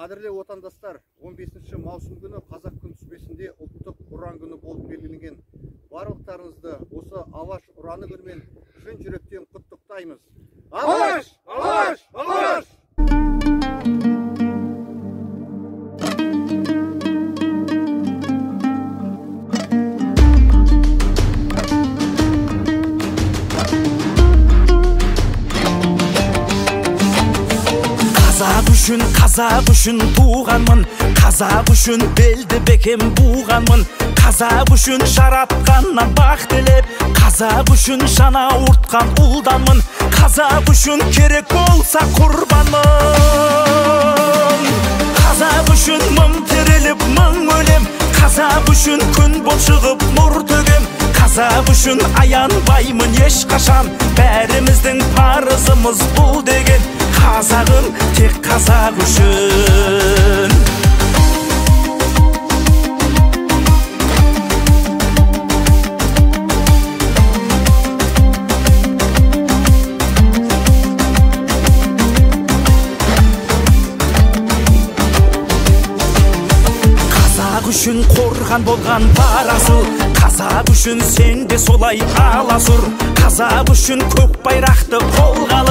Қадірлі отандастар, 15 маусым күні Қазақ күнтізбесінде ұлттық ұран күні болып белгіленген. Барлықтарыңызды осы Алаш ұраны күнімен шын жүректен құттықтаймыз. Алаш! Алаш! Алаш! Қазақ үшін туғанмын, қазақ үшін белді бекем буғанмын, қазақ үшін жаратқаннан бақ тілеп, қазақ үшін жана ұртқан ұлданмын, қазақ үшін керек болса құрбанмын. Қазақ үшін мың тіріліп мың өлем, қазақ үшін күн болып шығып нұр төгем, қазақ үшін аянбаймын ешқашан, бәріміздің парызымыз бұл деген. Қазағым тек қазақ үшін. Қазақ үшін қорған болған бар асыл, қазақ үшін сен де солай аласұр, қазақ үшін көк байрақты қолға алып